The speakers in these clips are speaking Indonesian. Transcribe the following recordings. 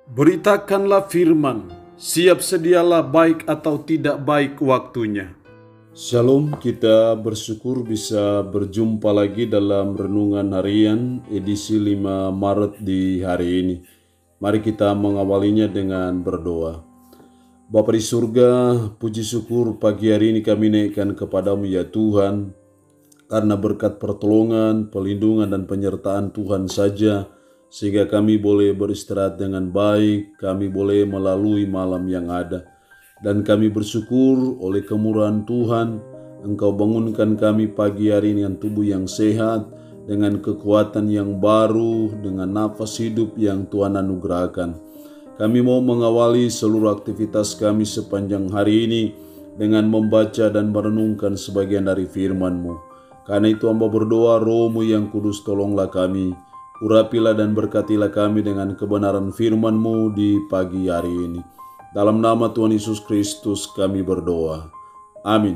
Beritakanlah firman, siap sedialah baik atau tidak baik waktunya. Shalom, kita bersyukur bisa berjumpa lagi dalam Renungan Harian edisi 5 Maret di hari ini. Mari kita mengawalinya dengan berdoa. Bapa di surga, puji syukur pagi hari ini kami naikkan kepadamu ya Tuhan, karena berkat pertolongan, perlindungan dan penyertaan Tuhan saja, sehingga kami boleh beristirahat dengan baik, kami boleh melalui malam yang ada. Dan kami bersyukur oleh kemurahan Tuhan, Engkau bangunkan kami pagi hari ini dengan tubuh yang sehat, dengan kekuatan yang baru, dengan nafas hidup yang Tuhan anugerahkan. Kami mau mengawali seluruh aktivitas kami sepanjang hari ini dengan membaca dan merenungkan sebagian dari firman-Mu. Karena itu hamba berdoa, Roh-Mu yang kudus tolonglah kami, urapilah dan berkatilah kami dengan kebenaran firman-Mu di pagi hari ini. Dalam nama Tuhan Yesus Kristus kami berdoa. Amin.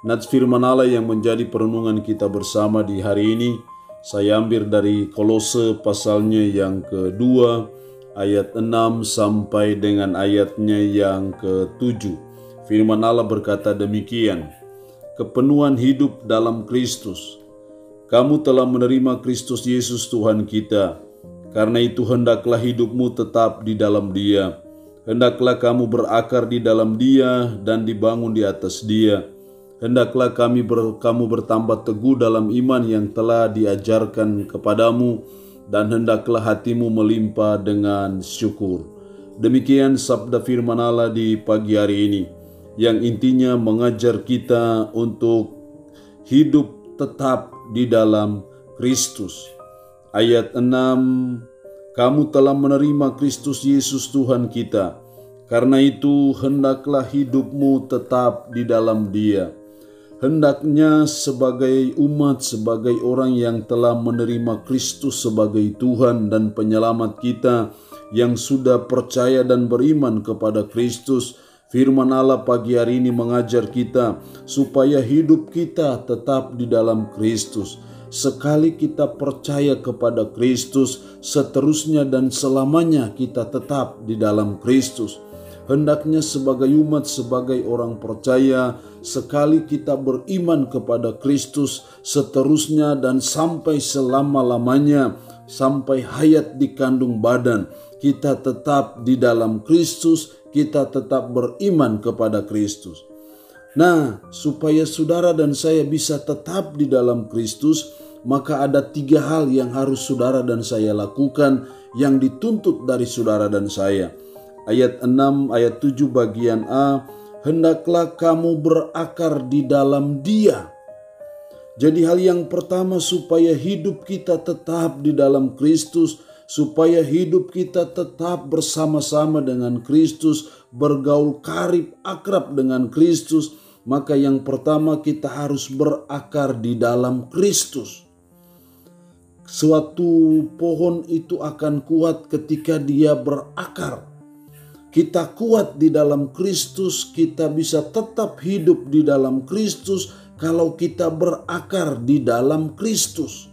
Nats firman Allah yang menjadi perenungan kita bersama di hari ini, saya ambil dari Kolose pasalnya yang kedua, ayat 6 sampai dengan ayatnya yang ke-7. Firman Allah berkata demikian, kepenuhan hidup dalam Kristus. Kamu telah menerima Kristus Yesus Tuhan kita. Karena itu hendaklah hidupmu tetap di dalam Dia. Hendaklah kamu berakar di dalam Dia dan dibangun di atas Dia. Hendaklah kamu bertambah teguh dalam iman yang telah diajarkan kepadamu, dan hendaklah hatimu melimpah dengan syukur. Demikian sabda firman Allah di pagi hari ini, yang intinya mengajar kita untuk hidup tetap di dalam Kristus. Ayat 6, kamu telah menerima Kristus Yesus Tuhan kita. Karena itu hendaklah hidupmu tetap di dalam Dia. Hendaknya sebagai umat, sebagai orang yang telah menerima Kristus sebagai Tuhan dan penyelamat kita, yang sudah percaya dan beriman kepada Kristus, firman Allah pagi hari ini mengajar kita supaya hidup kita tetap di dalam Kristus. Sekali kita percaya kepada Kristus, seterusnya dan selamanya kita tetap di dalam Kristus. Hendaknya sebagai umat, sebagai orang percaya, sekali kita beriman kepada Kristus, seterusnya dan sampai selama-lamanya, sampai hayat di kandung badan, kita tetap di dalam Kristus, kita tetap beriman kepada Kristus. Nah, supaya saudara dan saya bisa tetap di dalam Kristus, maka ada 3 hal yang harus saudara dan saya lakukan, yang dituntut dari saudara dan saya. Ayat 6, ayat 7 bagian A, hendaklah kamu berakar di dalam Dia. Jadi hal yang pertama supaya hidup kita tetap di dalam Kristus, supaya hidup kita tetap bersama-sama dengan Kristus, bergaul karib akrab dengan Kristus, maka yang pertama kita harus berakar di dalam Kristus. Suatu pohon itu akan kuat ketika dia berakar. Kita kuat di dalam Kristus, kita bisa tetap hidup di dalam Kristus kalau kita berakar di dalam Kristus.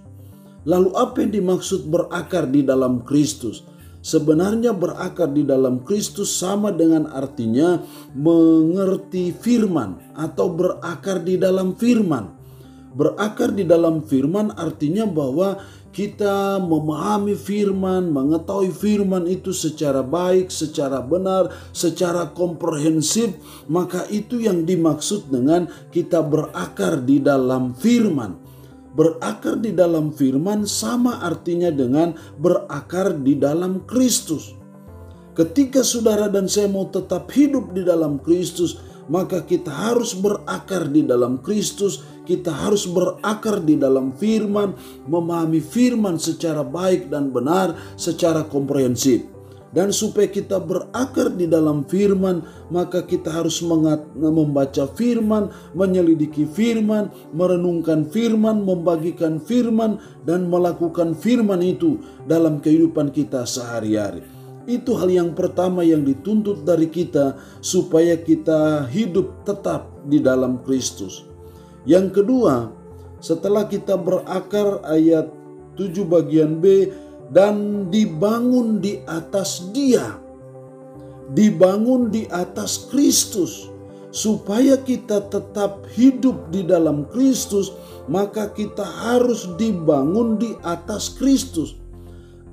Lalu apa yang dimaksud berakar di dalam Kristus? Sebenarnya berakar di dalam Kristus sama dengan artinya mengerti firman atau berakar di dalam firman. Berakar di dalam firman artinya bahwa kita memahami firman, mengetahui firman itu secara baik, secara benar, secara komprehensif. Maka itu yang dimaksud dengan kita berakar di dalam firman. Berakar di dalam firman sama artinya dengan berakar di dalam Kristus. Ketika saudara dan saya mau tetap hidup di dalam Kristus, maka kita harus berakar di dalam Kristus, kita harus berakar di dalam firman, memahami firman secara baik dan benar, secara komprehensif. Dan supaya kita berakar di dalam firman, maka kita harus membaca firman, menyelidiki firman, merenungkan firman, membagikan firman, dan melakukan firman itu dalam kehidupan kita sehari-hari. Itu hal yang pertama yang dituntut dari kita supaya kita hidup tetap di dalam Kristus. Yang kedua, setelah kita berakar, ayat 7 bagian B, dan dibangun di atas Dia, dibangun di atas Kristus. Supaya kita tetap hidup di dalam Kristus, maka kita harus dibangun di atas Kristus.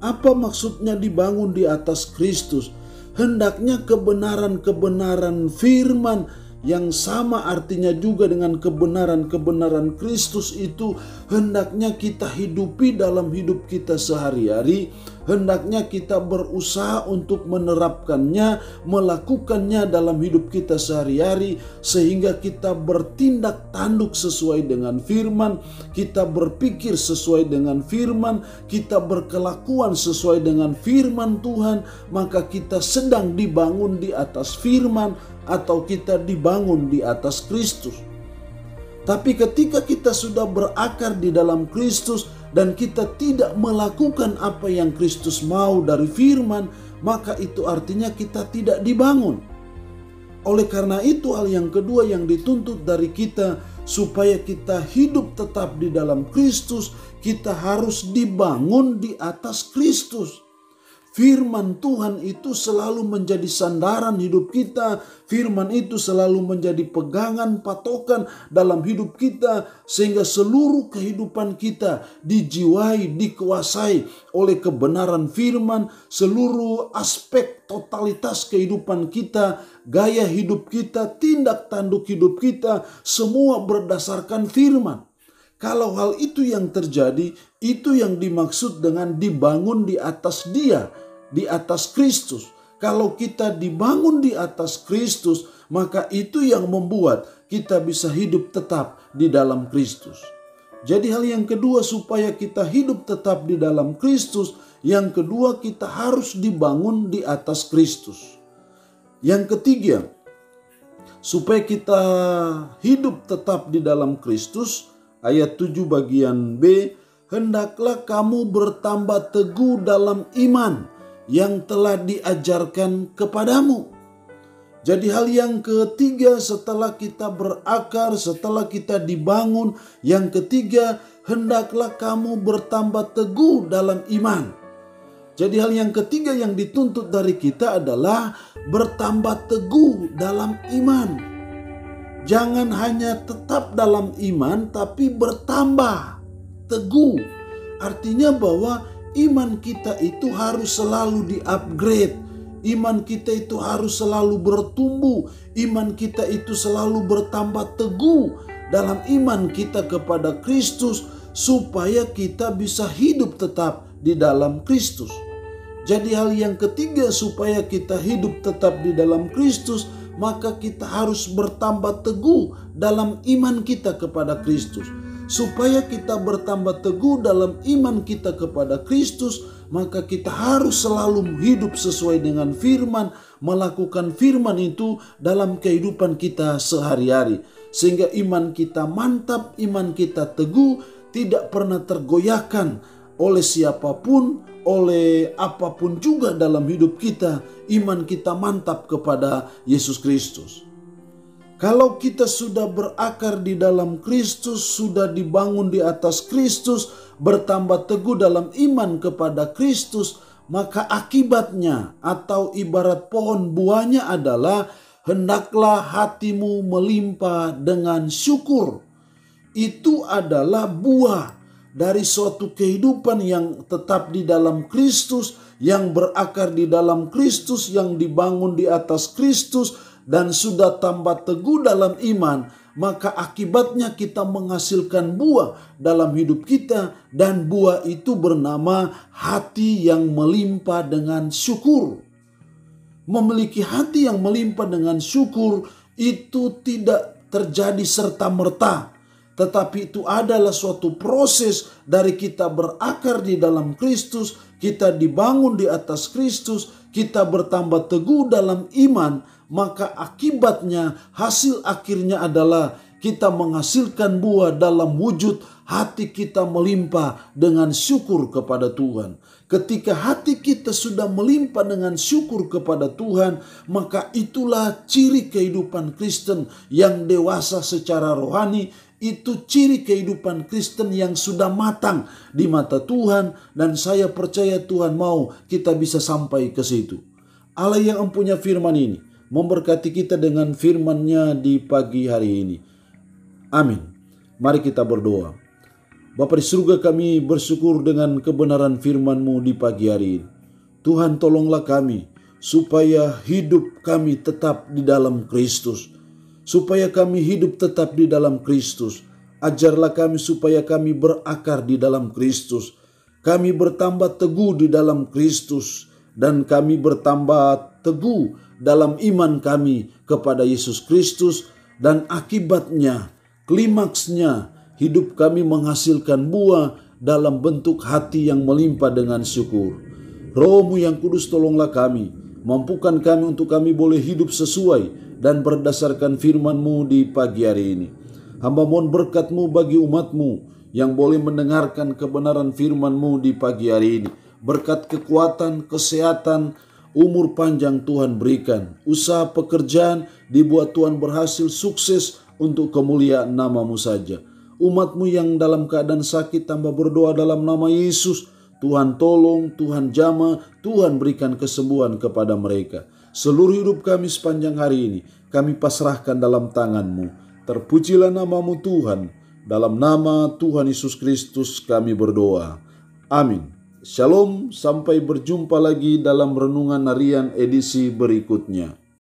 Apa maksudnya dibangun di atas Kristus? Hendaknya kebenaran-kebenaran firman yang sama artinya juga dengan kebenaran-kebenaran Kristus itu hendaknya kita hidupi dalam hidup kita sehari-hari. Hendaknya kita berusaha untuk menerapkannya, melakukannya dalam hidup kita sehari-hari, sehingga kita bertindak tanduk sesuai dengan firman, kita berpikir sesuai dengan firman, kita berkelakuan sesuai dengan firman Tuhan, maka kita sedang dibangun di atas firman atau kita dibangun di atas Kristus. Tapi ketika kita sudah berakar di dalam Kristus dan kita tidak melakukan apa yang Kristus mau dari firman, maka itu artinya kita tidak dibangun. Oleh karena itu, hal yang kedua yang dituntut dari kita supaya kita hidup tetap di dalam Kristus, kita harus dibangun di atas Kristus. Firman Tuhan itu selalu menjadi sandaran hidup kita. Firman itu selalu menjadi pegangan, patokan dalam hidup kita. Sehingga seluruh kehidupan kita dijiwai, dikuasai oleh kebenaran firman. Seluruh aspek totalitas kehidupan kita, gaya hidup kita, tindak tanduk hidup kita, semua berdasarkan firman. Kalau hal itu yang terjadi, itu yang dimaksud dengan dibangun di atas Dia, di atas Kristus. Kalau kita dibangun di atas Kristus, maka itu yang membuat kita bisa hidup tetap di dalam Kristus. Jadi hal yang kedua supaya kita hidup tetap di dalam Kristus, yang kedua kita harus dibangun di atas Kristus. Yang ketiga, supaya kita hidup tetap di dalam Kristus, ayat 7 bagian B, hendaklah kamu bertambah teguh dalam iman yang telah diajarkan kepadamu. Jadi hal yang ketiga setelah kita berakar, setelah kita dibangun, yang ketiga hendaklah kamu bertambah teguh dalam iman. Jadi hal yang ketiga yang dituntut dari kita adalah bertambah teguh dalam iman. Jangan hanya tetap dalam iman, tapi bertambah teguh. Artinya bahwa iman kita itu harus selalu di-upgrade. Iman kita itu harus selalu bertumbuh. Iman kita itu selalu bertambah teguh dalam iman kita kepada Kristus, supaya kita bisa hidup tetap di dalam Kristus. Jadi hal yang ketiga supaya kita hidup tetap di dalam Kristus, maka kita harus bertambah teguh dalam iman kita kepada Kristus. Supaya kita bertambah teguh dalam iman kita kepada Kristus, maka kita harus selalu hidup sesuai dengan firman, melakukan firman itu dalam kehidupan kita sehari-hari. Sehingga iman kita mantap, iman kita teguh, tidak pernah tergoyahkan oleh siapapun, oleh apapun juga dalam hidup kita. Iman kita mantap kepada Yesus Kristus. Kalau kita sudah berakar di dalam Kristus, sudah dibangun di atas Kristus, bertambah teguh dalam iman kepada Kristus, maka akibatnya atau ibarat pohon buahnya adalah hendaklah hatimu melimpah dengan syukur. Itu adalah buah dari suatu kehidupan yang tetap di dalam Kristus, yang berakar di dalam Kristus, yang dibangun di atas Kristus, dan sudah tambah teguh dalam iman, maka akibatnya kita menghasilkan buah dalam hidup kita, dan buah itu bernama hati yang melimpah dengan syukur. Memiliki hati yang melimpah dengan syukur itu tidak terjadi serta-merta, tetapi itu adalah suatu proses dari kita berakar di dalam Kristus, kita dibangun di atas Kristus, kita bertambah teguh dalam iman, maka akibatnya hasil akhirnya adalah kita menghasilkan buah dalam wujud hati kita melimpah dengan syukur kepada Tuhan. Ketika hati kita sudah melimpah dengan syukur kepada Tuhan, maka itulah ciri kehidupan Kristen yang dewasa secara rohani. Itu ciri kehidupan Kristen yang sudah matang di mata Tuhan, dan saya percaya Tuhan mau kita bisa sampai ke situ. Allah yang empunya firman ini memberkati kita dengan firman-Nya di pagi hari ini. Amin. Mari kita berdoa. Bapa di surga, kami bersyukur dengan kebenaran firman-Mu di pagi hari ini. Tuhan, tolonglah kami supaya hidup kami tetap di dalam Kristus. Supaya kami hidup tetap di dalam Kristus. Ajarlah kami supaya kami berakar di dalam Kristus. Kami bertambah teguh di dalam Kristus. Dan kami bertambah teguh dalam iman kami kepada Yesus Kristus. Dan akibatnya, klimaksnya, hidup kami menghasilkan buah dalam bentuk hati yang melimpah dengan syukur. Roh-Mu yang kudus, tolonglah kami. Mampukan kami untuk kami boleh hidup sesuai dan berdasarkan firman-Mu di pagi hari ini. Hamba mohon berkat-Mu bagi umat-Mu yang boleh mendengarkan kebenaran firman-Mu di pagi hari ini. Berkat kekuatan, kesehatan, umur panjang Tuhan berikan. Usaha pekerjaan dibuat Tuhan berhasil, sukses untuk kemuliaan nama-Mu saja. Umat-Mu yang dalam keadaan sakit, tambah berdoa dalam nama Yesus. Tuhan tolong, Tuhan jamah, Tuhan berikan kesembuhan kepada mereka. Seluruh hidup kami sepanjang hari ini, kami pasrahkan dalam tangan-Mu. Terpujilah nama-Mu Tuhan. Dalam nama Tuhan Yesus Kristus kami berdoa. Amin. Shalom, sampai berjumpa lagi dalam renungan harian edisi berikutnya.